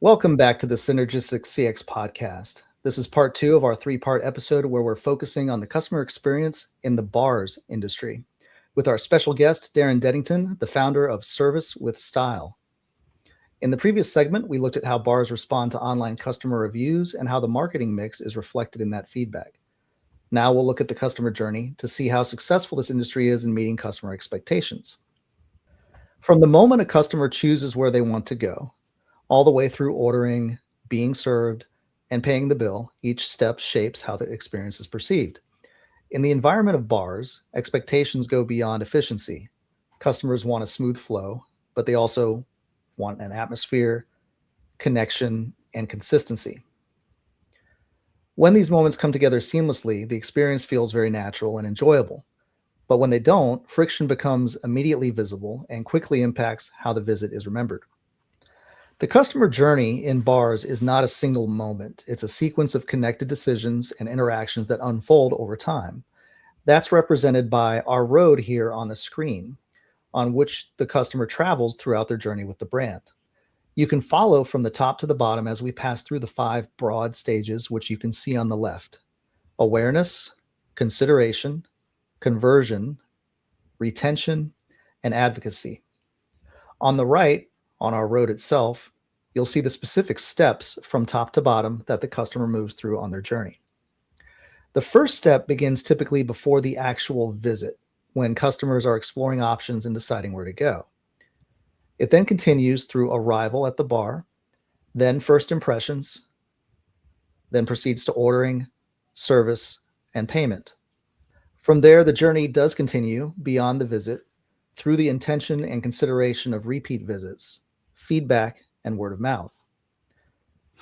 Welcome back to the Synergistic CX Podcast. This is part 2 of our 3-part episode where we're focusing on the customer experience in the bars industry with our special guest, Darren Denington, the founder of Service with Style. In the previous segment, we looked at how bars respond to online customer reviews and how the marketing mix is reflected in that feedback. Now we'll look at the customer journey to see how successful this industry is in meeting customer expectations. From the moment a customer chooses where they want to go, all the way through ordering, being served, and paying the bill, each step shapes how the experience is perceived. In the environment of bars, expectations go beyond efficiency. Customers want a smooth flow, but they also want an atmosphere, connection, and consistency. When these moments come together seamlessly, the experience feels very natural and enjoyable. But when they don't, friction becomes immediately visible and quickly impacts how the visit is remembered. The customer journey in bars is not a single moment. It's a sequence of connected decisions and interactions that unfold over time. That's represented by our road here on the screen, on which the customer travels throughout their journey with the brand. You can follow from the top to the bottom as we pass through the 5 broad stages, which you can see on the left: awareness, consideration, conversion, retention, and advocacy. On the right, on our road itself, you'll see the specific steps from top to bottom that the customer moves through on their journey. The first step begins typically before the actual visit, when customers are exploring options and deciding where to go. It then continues through arrival at the bar, then first impressions, then proceeds to ordering, service, and payment. From there, the journey does continue beyond the visit through the intention and consideration of repeat visits, feedback, and word of mouth.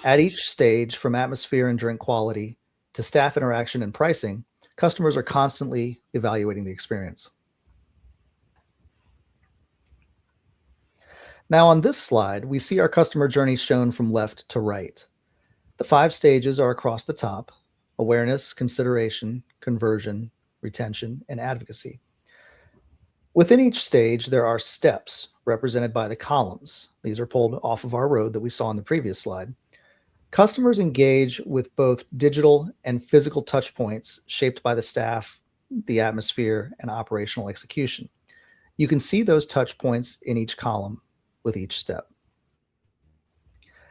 At each stage, from atmosphere and drink quality to staff interaction and pricing, customers are constantly evaluating the experience. Now on this slide, we see our customer journey shown from left to right. The 5 stages are across the top: awareness, consideration, conversion, retention, and advocacy. Within each stage, there are steps represented by the columns. These are pulled off of our road that we saw on the previous slide. Customers engage with both digital and physical touch points shaped by the staff, the atmosphere, and operational execution. You can see those touch points in each column with each step.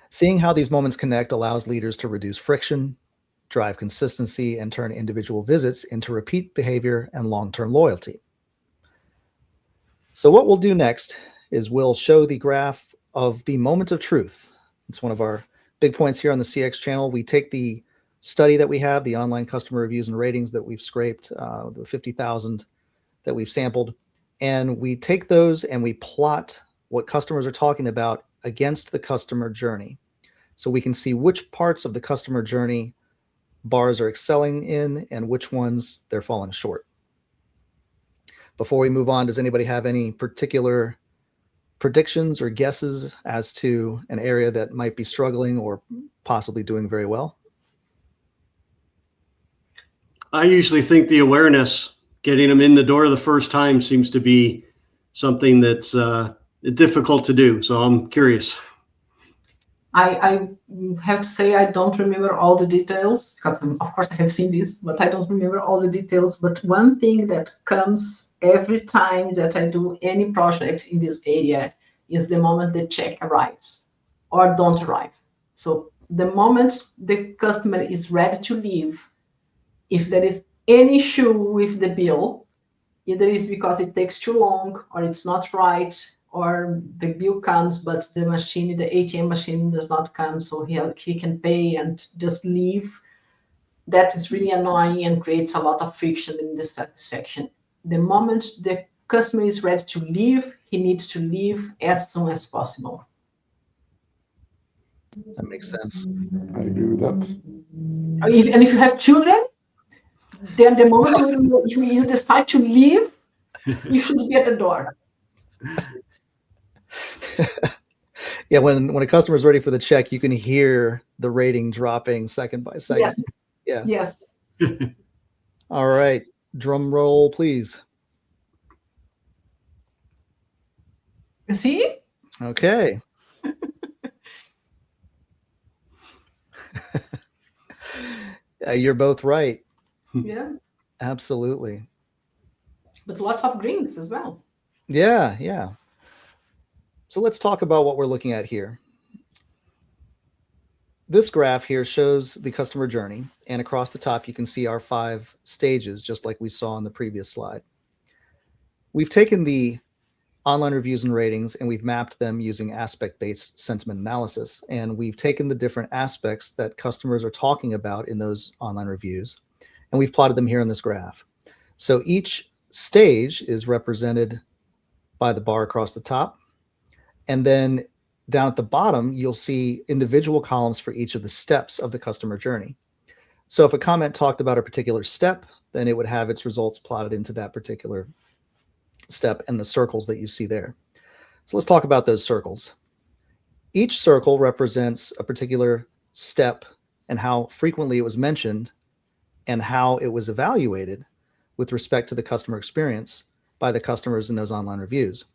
Seeing how these moments connect allows leaders to reduce friction, drive consistency, and turn individual visits into repeat behavior and long-term loyalty. So what we'll do next is we'll show the graph of the moment of truth. It's one of our big points here on the CX channel. We take the study that we have, the online customer reviews and ratings that we've scraped, the 50,000 that we've sampled, and we take those and we plot what customers are talking about against the customer journey. So we can see which parts of the customer journey bars are excelling in and which ones they're falling short. Before we move on, does anybody have any particular predictions or guesses as to an area that might be struggling or possibly doing very well? I usually think the awareness, getting them in the door the first time, seems to be something that's difficult to do. So I'm curious. I have to say I don't remember all the details because of course I have seen this, but I don't remember all the details. But one thing that comes every time that I do any project in this area is the moment the check arrives or don't arrive. So the moment the customer is ready to leave, if there is any issue with the bill, either it's because it takes too long or it's not right, or the bill comes, but the machine, the ATM machine does not come, so he can pay and just leave. That is really annoying and creates a lot of friction in dissatisfaction. The moment the customer is ready to leave, he needs to leave as soon as possible. That makes sense. I agree with that. And if you have children, then the moment you decide to leave, you should be at the door. Yeah, when a customer is ready for the check, you can hear the rating dropping second by second. Yes. Yeah. Yes. All right. Drum roll, please. See? Okay. You're both right. Yeah, Absolutely. but lots of greens as well. Yeah, yeah. So let's talk about what we're looking at here. This graph here shows the customer journey, and across the top you can see our 5 stages, just like we saw on the previous slide. We've taken the online reviews and ratings and we've mapped them using aspect-based sentiment analysis, and we've taken the different aspects that customers are talking about in those online reviews, and we've plotted them here in this graph. So each stage is represented by the bar across the top, and then down at the bottom, you'll see individual columns for each of the steps of the customer journey. So if a comment talked about a particular step, then it would have its results plotted into that particular step and the circles that you see there. So let's talk about those circles. Each circle represents a particular step and how frequently it was mentioned and how it was evaluated with respect to the customer experience by the customers in those online reviews.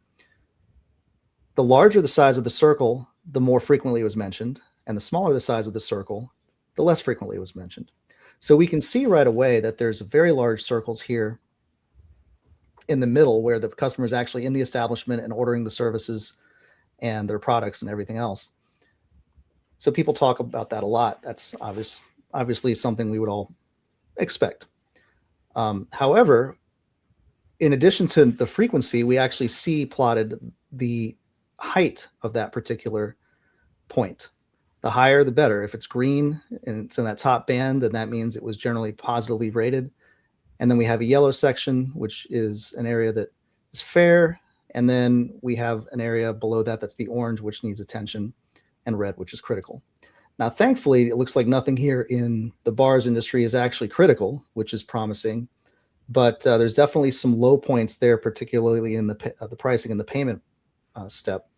The larger the size of the circle, the more frequently it was mentioned, and the smaller the size of the circle, the less frequently it was mentioned. So we can see right away that there's very large circles here in the middle where the customer is actually in the establishment and ordering the services and their products and everything else. So people talk about that a lot. That's obviously something we would all expect. However, in addition to the frequency, we actually see plotted the height of that particular point. The higher, the better. If it's green and it's in that top band, then that means it was generally positively rated. And then we have a yellow section, which is an area that is fair. And then we have an area below that that's the orange, which needs attention, and red, which is critical. Now, thankfully, it looks like nothing here in the bars industry is actually critical, which is promising. But there's definitely some low points there, particularly in the pricing and the payment step,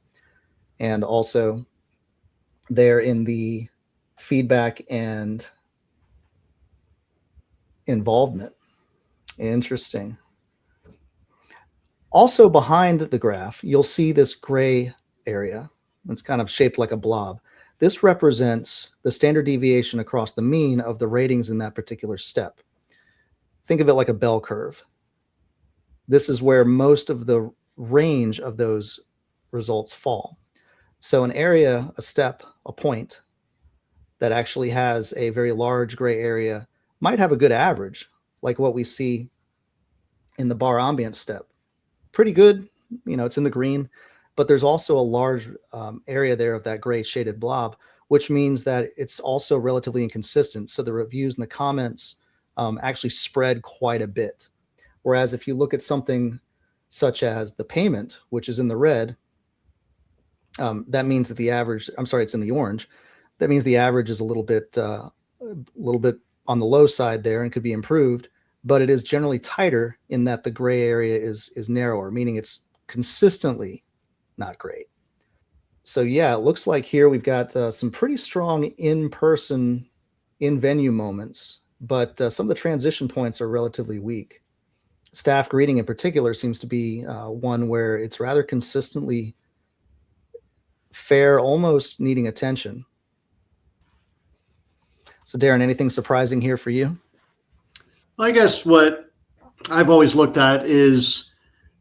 and also there in the feedback and involvement. Interesting. Also behind the graph, you'll see this gray area. It's kind of shaped like a blob. This represents the standard deviation across the mean of the ratings in that particular step. Think of it like a bell curve. This is where most of the range of those results fall. So an area, a step, a point that actually has a very large gray area might have a good average, like what we see in the bar ambience step. Pretty good, it's in the green, but there's also a large area there of that gray shaded blob, which means that it's also relatively inconsistent. So the reviews and the comments actually spread quite a bit. Whereas if you look at something such as the payment, which is in the red, that means that the average, it's in the orange. That means the average is a little bit on the low side there and could be improved, but it is generally tighter in that the gray area is narrower, meaning it's consistently not great. So yeah, it looks like here we've got some pretty strong in-person, in-venue moments, but some of the transition points are relatively weak. Staff greeting in particular seems to be one where it's rather consistently fair, almost needing attention. So Darren, anything surprising here for you? I guess what I've always looked at is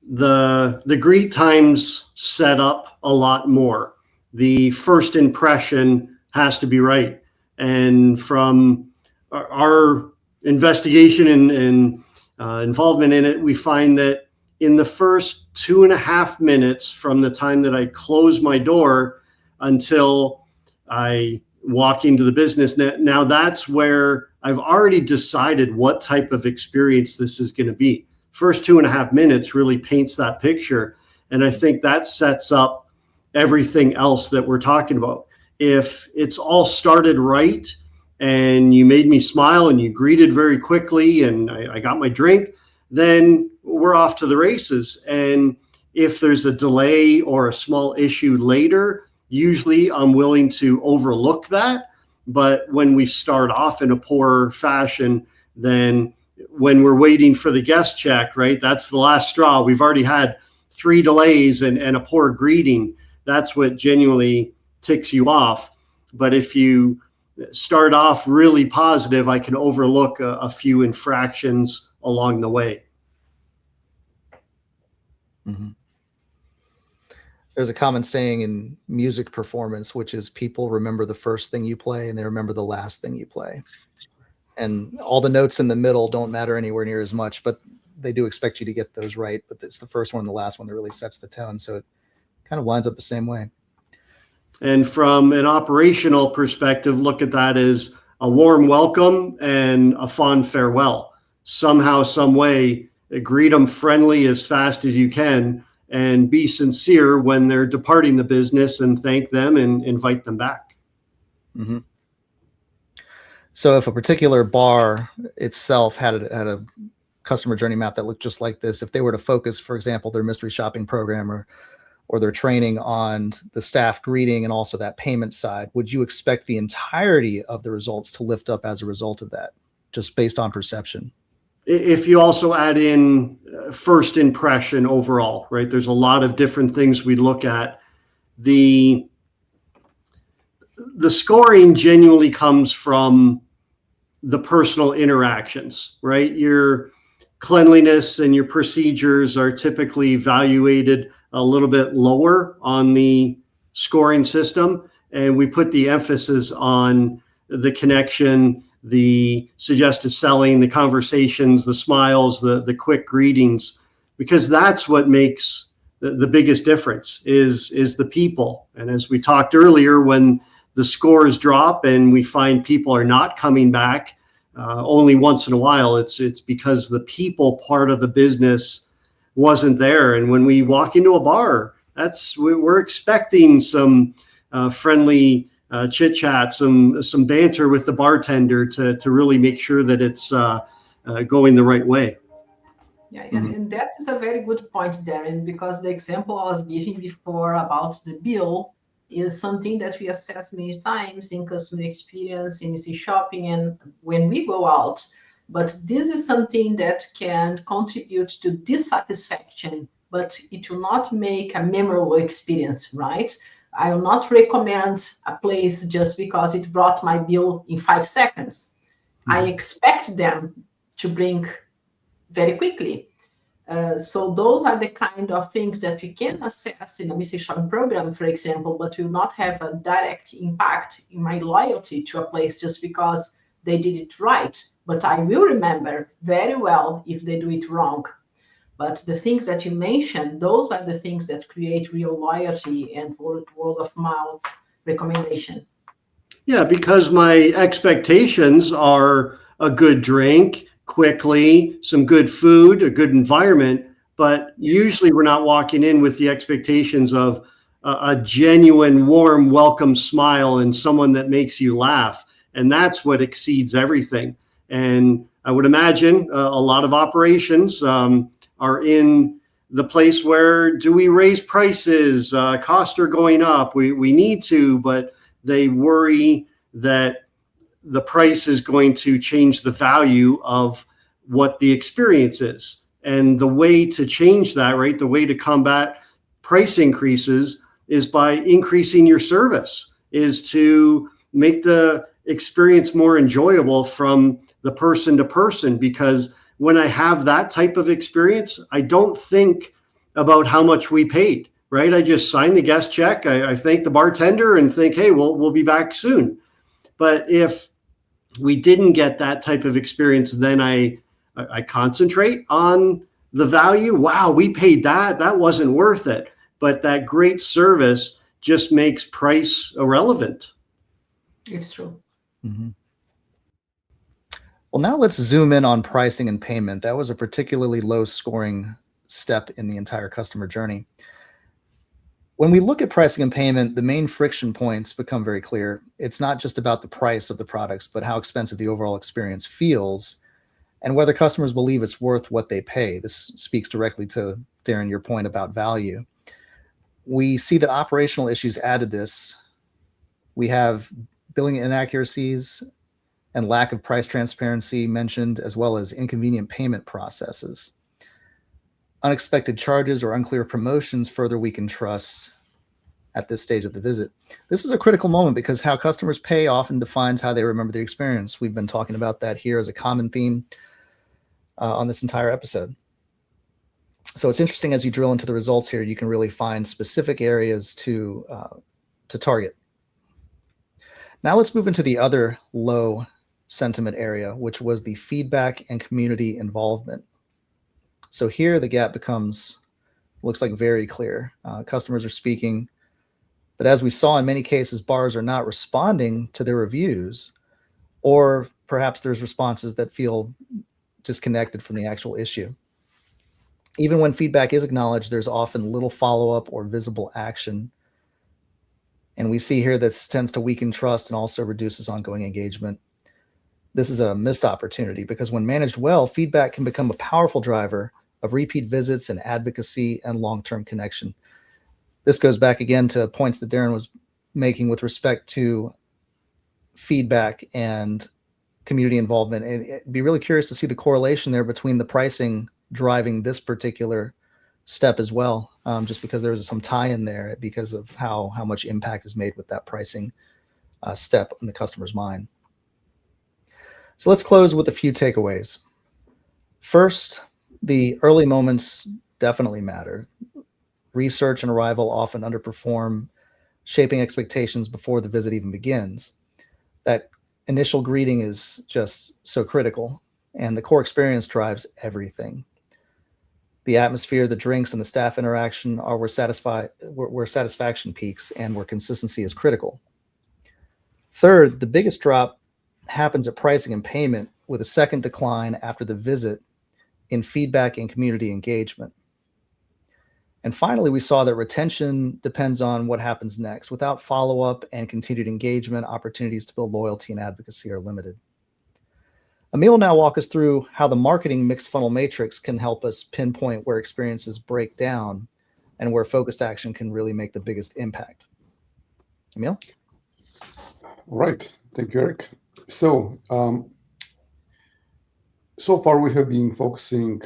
the greet times set up a lot more. The first impression has to be right. And from our investigation and involvement in it, we find that in the first 2.5 minutes from the time that I close my door until I walk into the business, now that's where I've already decided what type of experience this is going to be. First 2.5 minutes really paints that picture. And I think that sets up everything else that we're talking about. If it's all started right and you made me smile and you greeted very quickly and I got my drink, then we're off to the races. And if there's a delay or a small issue later, usually I'm willing to overlook that. But when we start off in a poor fashion, then when we're waiting for the guest check, right, that's the last straw. We've already had 3 delays and a poor greeting. That's what genuinely ticks you off. But if you start off really positive, I can overlook a few infractions along the way. Mm-hmm. There's a common saying in music performance, which is people remember the first thing you play and they remember the last thing you play. And all the notes in the middle don't matter anywhere near as much, but they do expect you to get those right. But it's the first one and the last one that really sets the tone. So it kind of lines up the same way. And from an operational perspective, look at that as a warm welcome and a fond farewell. Somehow, some way, greet them friendly as fast as you can and be sincere when they're departing the business, and thank them and invite them back. Mm-hmm. So if a particular bar itself had a customer journey map that looked just like this, if they were to focus, for example, their mystery shopping program or their training on the staff greeting and also that payment side, would you expect the entirety of the results to lift up as a result of that, just based on perception? If you also add in first impression overall, right? There's a lot of different things we look at. The scoring genuinely comes from the personal interactions, right? Your cleanliness and your procedures are typically evaluated a little bit lower on the scoring system. And we put the emphasis on the connection, the suggestive selling, the conversations, the smiles, the quick greetings, because that's what makes the biggest difference is the people. And as we talked earlier, when the scores drop and we find people are not coming back only once in a while, it's because the people part of the business wasn't there. And when we walk into a bar, we're expecting some friendly chit chat, some banter with the bartender to really make sure that it's going the right way. Yeah, and that is a very good point, Darren, because the example I was giving before about the bill is something that we assess many times in customer experience, in shopping, and when we go out. But this is something that can contribute to dissatisfaction, but it will not make a memorable experience, right? I will not recommend a place just because it brought my bill in 5 seconds. I expect them to bring very quickly. So those are the kind of things that we can assess in a mystery shopping program, for example, but will not have a direct impact in my loyalty to a place just because they did it right. But I will remember very well if they do it wrong. But the things that you mentioned, those are the things that create real loyalty and word of mouth recommendation. Yeah, because my expectations are a good drink, quickly, some good food, a good environment, but usually we're not walking in with the expectations of a genuine, warm, welcome smile and someone that makes you laugh. And that's what exceeds everything. And I would imagine a lot of operations are in the place where, do we raise prices? Costs are going up. We need to, but they worry that the price is going to change the value of what the experience is. And the way to change that, right, the way to combat price increases is by increasing your service, is to make the experience more enjoyable from the person to person. Because when I have that type of experience, I don't think about how much we paid, right? I just sign the guest check. I thank the bartender and think, hey, we'll be back soon. But if we didn't get that type of experience, then I concentrate on the value. Wow, we paid that. That wasn't worth it. But that great service just makes price irrelevant. It's true. Mm-hmm. Well, now let's zoom in on pricing and payment. That was a particularly low scoring step in the entire customer journey. When we look at pricing and payment, the main friction points become very clear. It's not just about the price of the products, but how expensive the overall experience feels and whether customers believe it's worth what they pay. This speaks directly to, Darren, your point about value. We see that operational issues add to this. We have billing inaccuracies and lack of price transparency mentioned, as well as inconvenient payment processes. Unexpected charges or unclear promotions further weaken trust. at this stage of the visit. This is a critical moment because how customers pay often defines how they remember the experience. We've been talking about that here as a common theme on this entire episode. So it's interesting as you drill into the results here, you can really find specific areas to target. Now let's move into the other low sentiment area, which was the feedback and community involvement. So here the gap looks like very clear. Customers are speaking, but as we saw in many cases, bars are not responding to their reviews, or perhaps there's responses that feel disconnected from the actual issue. Even when feedback is acknowledged, there's often little follow-up or visible action. And we see here this tends to weaken trust and also reduces ongoing engagement. This is a missed opportunity because when managed well, feedback can become a powerful driver of repeat visits and advocacy and long-term connection. This goes back again to points that Darren was making with respect to feedback and community involvement. And it'd be really curious to see the correlation there between the pricing driving this particular step as well, just because there was some tie-in there because of how much impact is made with that pricing step in the customer's mind. So let's close with a few takeaways. First, the early moments definitely matter. Research and arrival often underperform, shaping expectations before the visit even begins. That initial greeting is just so critical, and the core experience drives everything. The atmosphere, the drinks, and the staff interaction are where satisfaction peaks and where consistency is critical. Third, the biggest drop happens at pricing and payment, with a second decline after the visit in feedback and community engagement. And finally, we saw that retention depends on what happens next. Without follow-up and continued engagement, opportunities to build loyalty and advocacy are limited. Emil will now walk us through how the marketing mixed funnel matrix can help us pinpoint where experiences break down and where focused action can really make the biggest impact. Emil? All right. Thank you, Eric. So far we have been focusing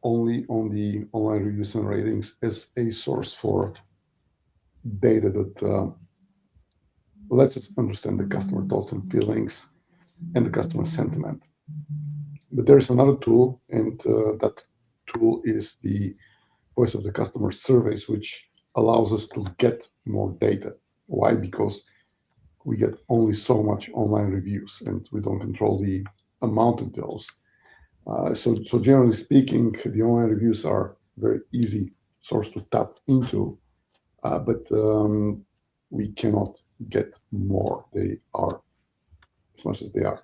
only on the online reviews and ratings as a source for data that lets us understand the customer thoughts and feelings and the customer sentiment. But there's another tool, and that tool is the voice of the customer surveys, which allows us to get more data. Why? Because we get only so much online reviews, and we don't control the amount of those. So generally speaking, the online reviews are very easy source to tap into, but we cannot get more. They are as much as they are.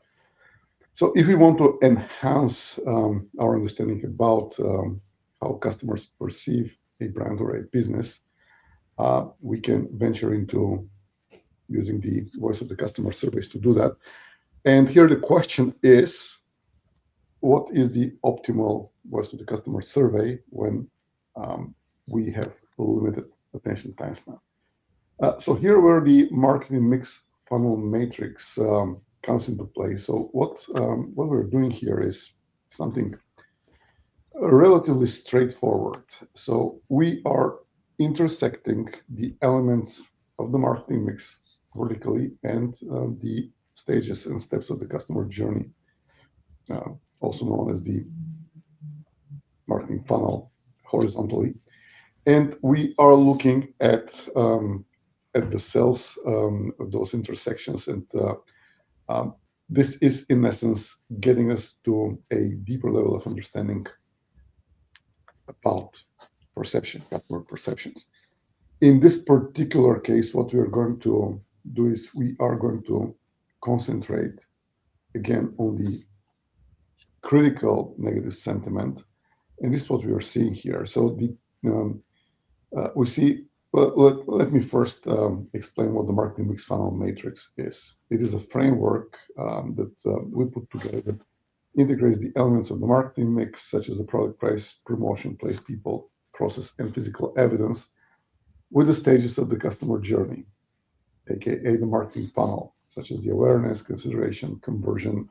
So if we want to enhance our understanding about how customers perceive a brand or a business, we can venture into using the voice of the customer surveys to do that. And here the question is, what is the optimal voice of the customer survey when we have limited attention time span? So here where the marketing mix funnel matrix comes into play. So what we're doing here is something relatively straightforward. So we are intersecting the elements of the marketing mix vertically and the stages and steps of the customer journey, also known as the marketing funnel horizontally. And we are looking at the cells of those intersections. And this is, in essence, getting us to a deeper level of understanding about perception, customer perceptions. In this particular case, what we are going to do is we are going to concentrate again on the critical negative sentiment, and this is what we are seeing here. So we see. Let me first explain what the marketing mix funnel matrix is. It is a framework that we put together that integrates the elements of the marketing mix, such as the product, price, promotion, place, people, process, and physical evidence, with the stages of the customer journey, aka the marketing funnel, such as the awareness, consideration, conversion,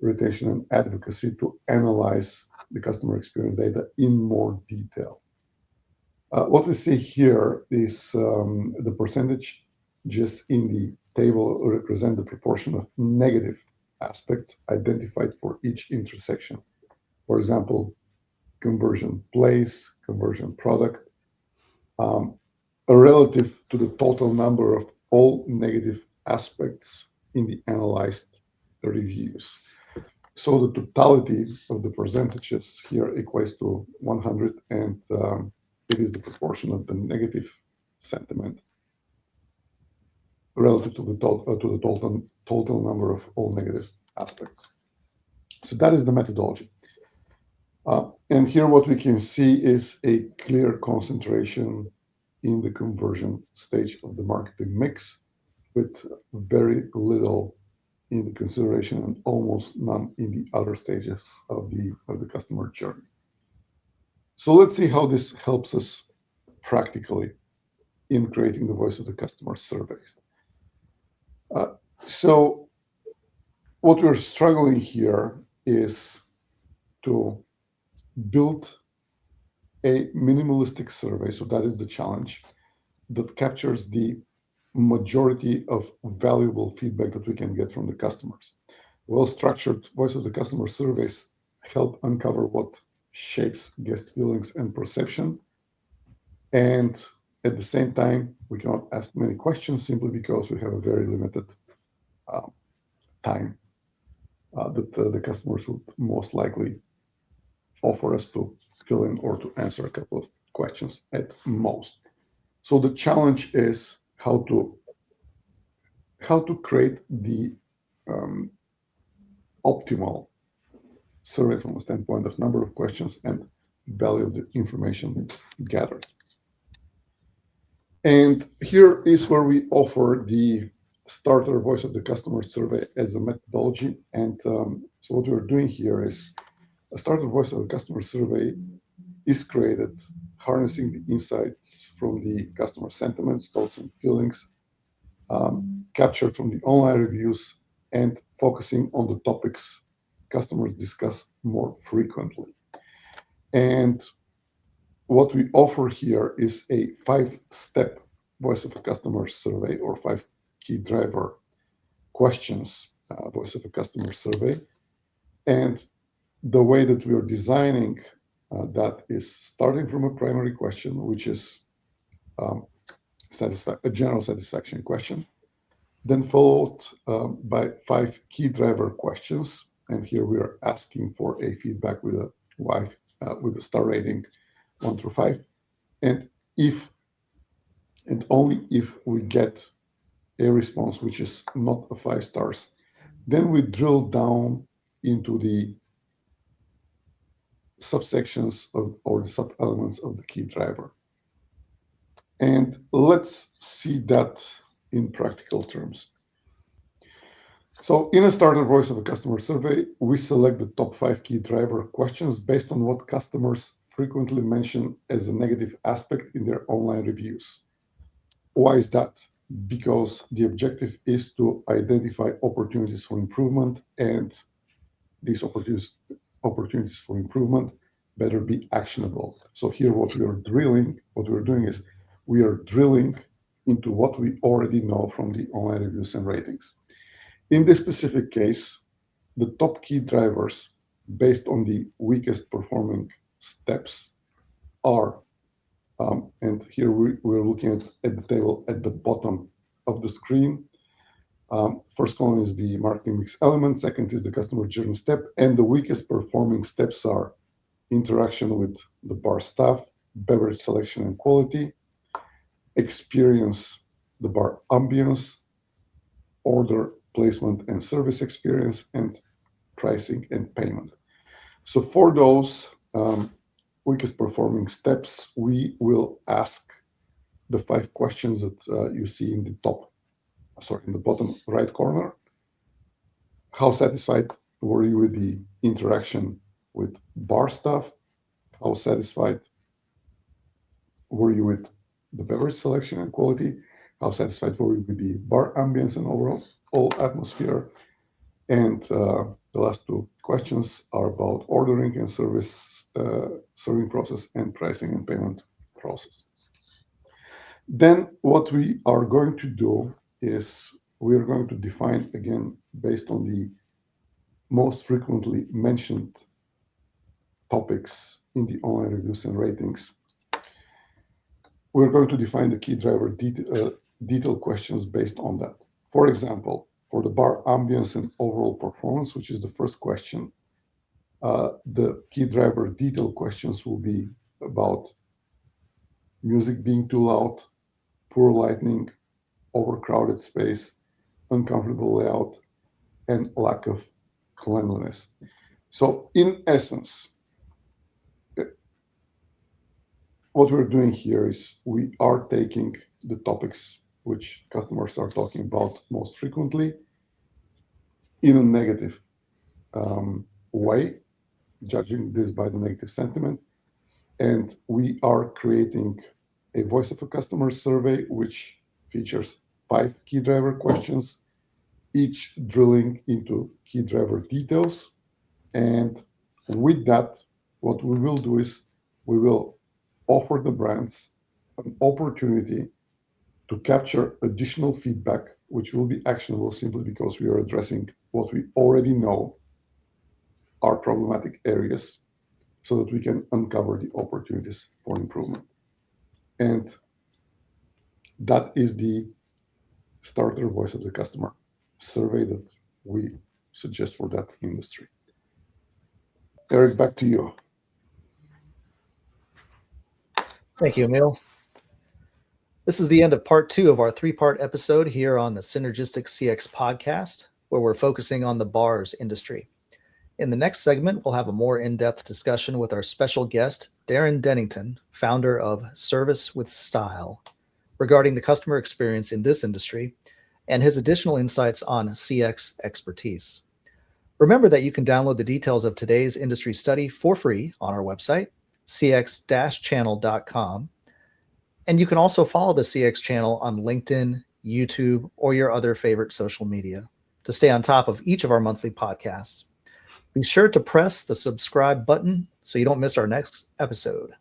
retention, and advocacy, to analyze the customer experience data in more detail. What we see here is the percentage just in the table represent the proportion of negative aspects identified for each intersection. For example, conversion place, conversion product, relative to the total number of all negative aspects in the analyzed reviews. So the totality of the percentages here equates to 100, and it is the proportion of the negative sentiment relative to the total number of all negative aspects. So that is the methodology. And here what we can see is a clear concentration in the conversion stage of the marketing mix, with very little in the consideration and almost none in the other stages of the customer journey. So let's see how this helps us practically in creating the voice of the customer surveys. So what we're struggling here is to build a minimalistic survey. So that is the challenge that captures the majority of valuable feedback that we can get from the customers. Well-structured voice of the customer surveys help uncover what shapes guest feelings and perception. And at the same time, we cannot ask many questions simply because we have a very limited time that the customers would most likely offer us to fill in or to answer a couple of questions at most. So the challenge is how to create the optimal survey from a standpoint of number of questions and value of the information gathered. And here is where we offer the starter voice of the customer survey as a methodology. And so what we're doing here is a starter voice of the customer survey is created harnessing the insights from the customer sentiments, thoughts, and feelings captured from the online reviews and focusing on the topics customers discuss more frequently. And what we offer here is a 5-step voice of a customer survey, or 5 key driver questions voice of a customer survey. And the way that we are designing that is starting from a primary question, which is a general satisfaction question, then followed by 5 key driver questions. And here we are asking for a feedback with a star rating 1 through 5. And if and only if we get a response which is not a 5 stars, then we drill down into the subsections or the sub-elements of the key driver. And let's see that in practical terms. So in a starter voice of a customer survey, we select the top 5 key driver questions based on what customers frequently mention as a negative aspect in their online reviews. Why is that? Because the objective is to identify opportunities for improvement, and these opportunities for improvement better be actionable. So here what we're doing is we are drilling into what we already know from the online reviews and ratings. In this specific case, the top key drivers based on the weakest performing steps are, and here we're looking at the table at the bottom of the screen. First column is the marketing mix element, second is the customer journey step, and the weakest performing steps are interaction with the bar staff, beverage selection and quality, experience, the bar ambience, order placement and service experience, and pricing and payment. So for those weakest performing steps, we will ask the 5 questions that you see in the bottom right corner. How satisfied were you with the interaction with bar staff? How satisfied were you with the beverage selection and quality? How satisfied were you with the bar ambience and overall atmosphere? And the last 2 questions are about ordering and serving process and pricing and payment process. Then what we are going to do is we're going to define, again, based on the most frequently mentioned topics in the online reviews and ratings, we're going to define the key driver detailed questions based on that. For example, for the bar ambience and overall performance, which is the first question, the key driver detailed questions will be about music being too loud, poor lighting, overcrowded space, uncomfortable layout, and lack of cleanliness. So in essence, what we're doing here is we are taking the topics which customers are talking about most frequently in a negative way, judging this by the negative sentiment. And we are creating a voice of a customer survey, which features 5 key driver questions, each drilling into key driver details. And with that, what we will do is we will offer the brands an opportunity to capture additional feedback, which will be actionable simply because we are addressing what we already know are problematic areas so that we can uncover the opportunities for improvement. And that is the starter voice of the customer survey that we suggest for that industry. Eric, back to you. Thank you, Emil. This is the end of part 2 of our 3-part episode here on the Synergistic CX Podcast, where we're focusing on the bars industry. In the next segment, we'll have a more in-depth discussion with our special guest, Darren Denington, founder of Service with Style, regarding the customer experience in this industry and his additional insights on CX expertise. Remember that you can download the details of today's industry study for free on our website, cx-channel.com. And you can also follow the CX channel on LinkedIn, YouTube, or your other favorite social media to stay on top of each of our monthly podcasts. Be sure to press the subscribe button so you don't miss our next episode.